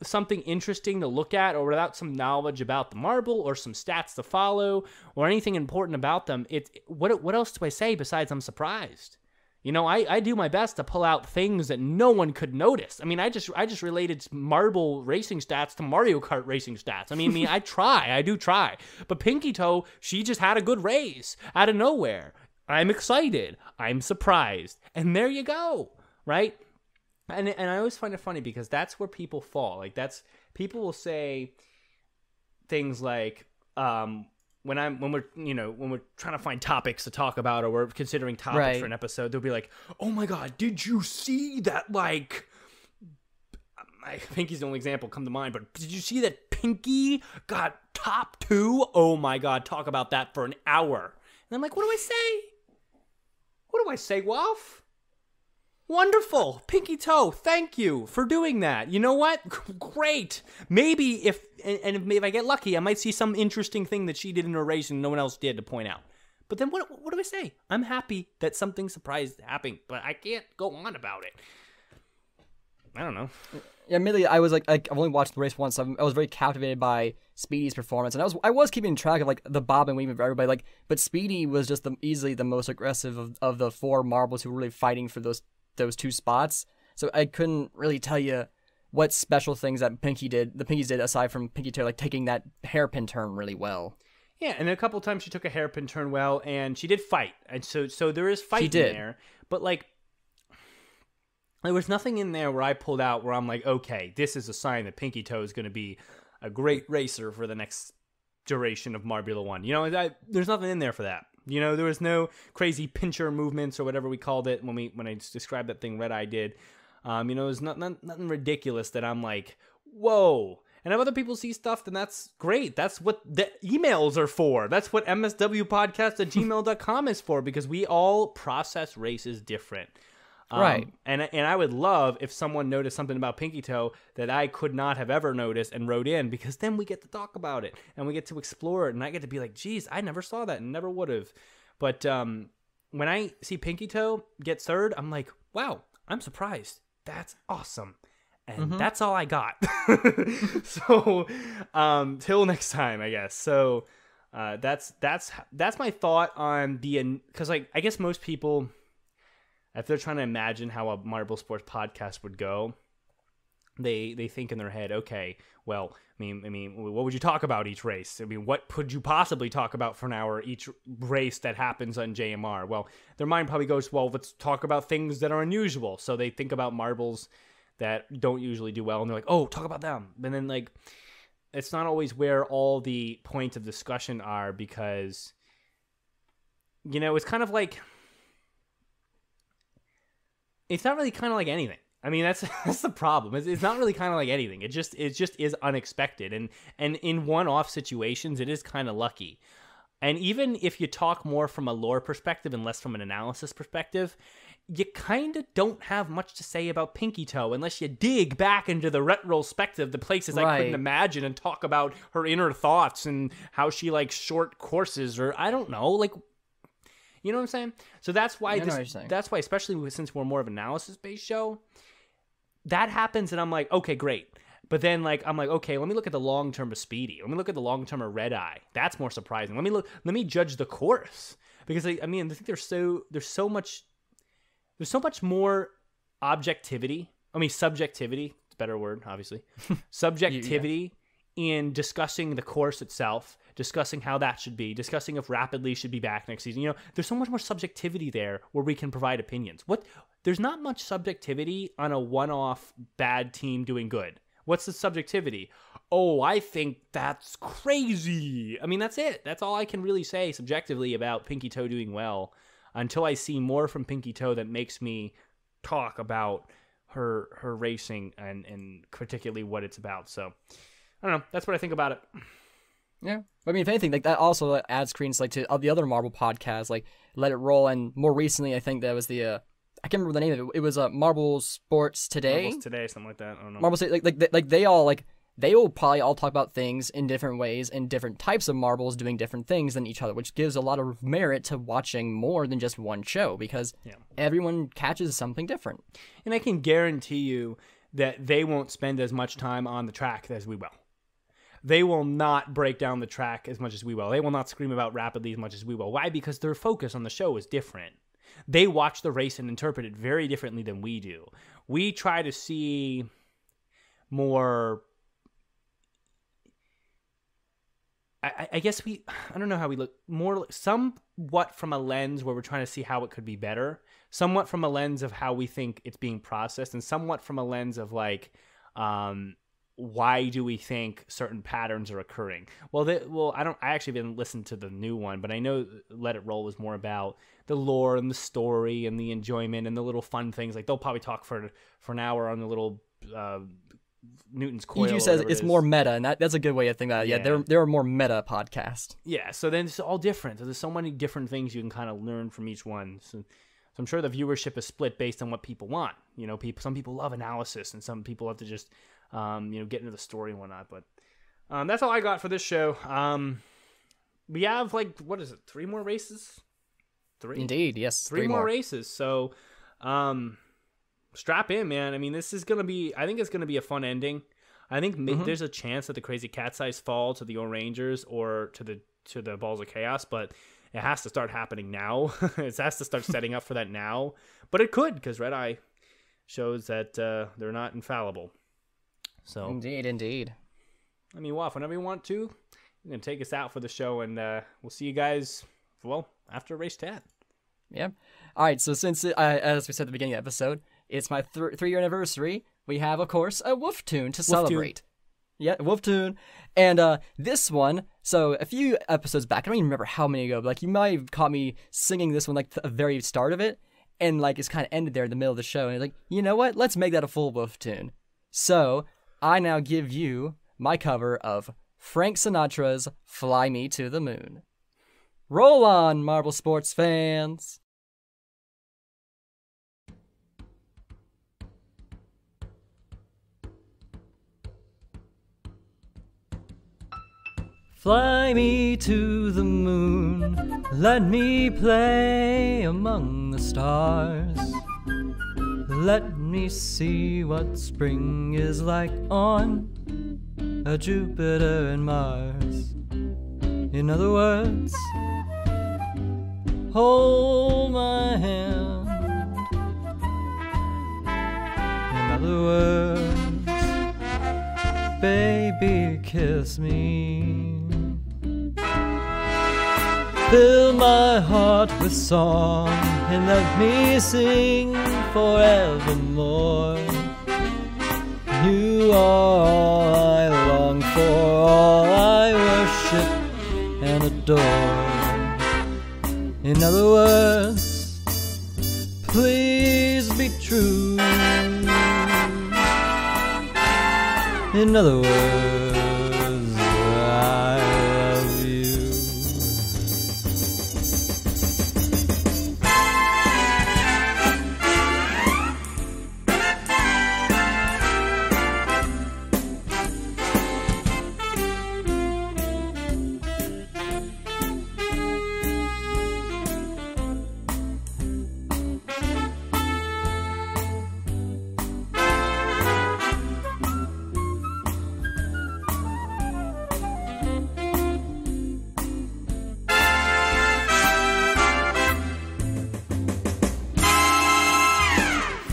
something interesting to look at, or without some knowledge about the marble or some stats to follow or anything important about them, what else do I say besides I'm surprised? You know, I do my best to pull out things that no one could notice. I mean, I just related marble racing stats to Mario Kart racing stats. I mean, I do try. But Pinky Toe, she just had a good race out of nowhere. I'm excited. I'm surprised. And there you go, right? And I always find it funny because that's where people fall. Like, people will say things like, when we're trying to find topics to talk about, or we're considering topics for an episode, they'll be like, oh my god, did you see that, like, Pinky's the only example come to mind, but did you see that Pinky got top 2? Oh my god, talk about that for an hour. And I'm like, what do I say, Wof? Wonderful. Pinky Toe, thank you for doing that. You know what? Great. Maybe if I get lucky, I might see some interesting thing that she did in her race and no one else did to point out. But then what do I say? I'm happy that something surprised happened, but I can't go on about it. I don't know. Yeah, admittedly, I was like, I've only watched the race once, so I was very captivated by Speedy's performance, and I was keeping track of like the bob and weave of everybody. Like, but Speedy was just easily the most aggressive of the 4 marbles who were really fighting for those 2 spots. So I couldn't really tell you what special things that the Pinkies did aside from Pinky Toe, like taking that hairpin turn really well. Yeah, and a couple times she took a hairpin turn well, and she did fight, and so there is fight in there. But like, there was nothing in there where I pulled out where I'm like, okay, this is a sign that Pinky Toe is going to be a great racer for the next duration of Marbula 1. You know, there's nothing in there for that. You know, there was no crazy pincher movements or whatever we called it when I described that thing Red Eye did. You know, it was nothing ridiculous that I'm like, whoa. And if other people see stuff, then that's great. That's what the emails are for. That's what mswpodcast@gmail.com is for, because we all process races different. Right. And I would love if someone noticed something about Pinky Toe that I could not have ever noticed and wrote in, because then we get to talk about it and we get to explore it, and I get to be like, geez, I never saw that and never would have. But when I see Pinky Toe get 3rd, I'm like, wow, I'm surprised. That's awesome. And that's all I got. So till next time, I guess. So that's my thought on because like, I guess most people, if they're trying to imagine how a Marble Sports podcast would go, they think in their head, okay, well, I mean, what would you talk about each race? I mean, what could you possibly talk about for an hour each race that happens on JMR? Well, their mind probably goes, well, let's talk about things that are unusual. So they think about marbles that don't usually do well, and they're like, oh, talk about them. And then, like, it's not always where all the points of discussion are, because, you know, it's kind of like, it's not really kind of like anything. I mean, that's the problem. It's not really kind of like anything. It just is unexpected. And in one-off situations, it is kind of lucky. And even if you talk more from a lore perspective and less from an analysis perspective, you kind of don't have much to say about Pinky Toe unless you dig back into the retrospective, the places I couldn't imagine, and talk about her inner thoughts and how she likes short courses, or I don't know, like, you know what I'm saying? So that's why, especially since we're more of an analysis-based show, that happens, and I'm like, okay, great. But then, like, I'm like, okay, let me look at the long term of Speedy. Let me look at the long term of Red Eye. That's more surprising. Let me judge the course, because I think there's so much more objectivity. Subjectivity. It's a better word, obviously. Subjectivity in discussing the course itself, discussing how that should be, discussing if Rapidly should be back next season. There's so much more subjectivity there where we can provide opinions. There's not much subjectivity on a one-off bad team doing good. What's the subjectivity? Oh, I think that's crazy. That's it. That's all I can really say subjectively about Pinky Toe doing well until I see more from Pinky Toe that makes me talk about her racing and particularly what it's about. So, I don't know. That's what I think about it. Yeah. If anything, like that also adds credence like to the other Marvel podcasts, like Let It Roll, and more recently, I think that was the I can't remember the name of it. It was Marvel Sports Today. Marvel's Today, something like that. I don't know. Marvel they will probably all talk about things in different ways, and different types of Marvels doing different things than each other, which gives a lot of merit to watching more than just one show, because everyone catches something different. And I can guarantee you that they won't spend as much time on the track as we will. They will not break down the track as much as we will. They will not scream about Rapidly as much as we will. Why? Because their focus on the show is different. They watch the race and interpret it very differently than we do. We try to see more... I guess I don't know how we look, more somewhat from a lens where we're trying to see how it could be better, somewhat from a lens of how we think it's being processed, and somewhat from a lens of like, why do we think certain patterns are occurring? I actually haven't listened to the new one, but I know Let It Roll was more about the lore and the story and the enjoyment and the little fun things. Like they'll probably talk for an hour on the little, Newton's coil. E2 says it's more meta, and that's a good way to think about it. Yeah, they're a more meta podcast. Yeah, so then it's all different. So there's so many different things you can kind of learn from each one. So I'm sure the viewership is split based on what people want. Some people love analysis, and some people have to just get into the story and whatnot. But that's all I got for this show. We have what is it? 3 more races? 3? Indeed, yes. 3 more races. So strap in, man. I think it's going to be a fun ending. I think there's a chance that the Crazy Cat's Eyes fall to the O'Rangers or to the Balls of Chaos, but it has to start happening now. It has to start setting up for that now. But it could, because Red Eye shows that they're not infallible. So Indeed. Wof, whenever you want to, you can take us out for the show, and we'll see you guys, after race 10. Yeah. All right, so since, as we said at the beginning of the episode, it's my 3-year anniversary, we have, of course, a Wof Tune to celebrate. Yeah, Wof Tune. And this one, so a few episodes back, I don't even remember how many ago, but you might have caught me singing this one the very start of it, and it's kind of ended there in the middle of the show, and you know what? Let's make that a full Wof Tune. So I now give you my cover of Frank Sinatra's Fly Me to the Moon. Roll on, Marvel sports fans! Fly me to the moon, let me play among the stars. Let me see what spring is like on Jupiter and Mars. In other words, hold my hand. In other words, baby, kiss me. Fill my heart with song and let me sing forevermore. You are all I long for, all I worship and adore. In other words, please be true. In other words, I love you.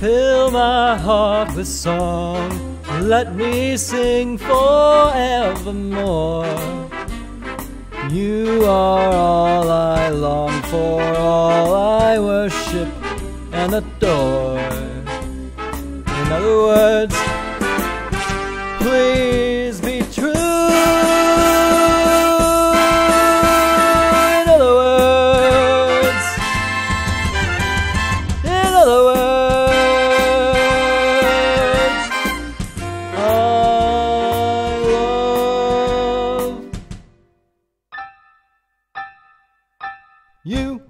Fill my heart with song, let me sing forevermore. You are all I long for, all I worship and adore. In other words, please be true. In other words, I love you.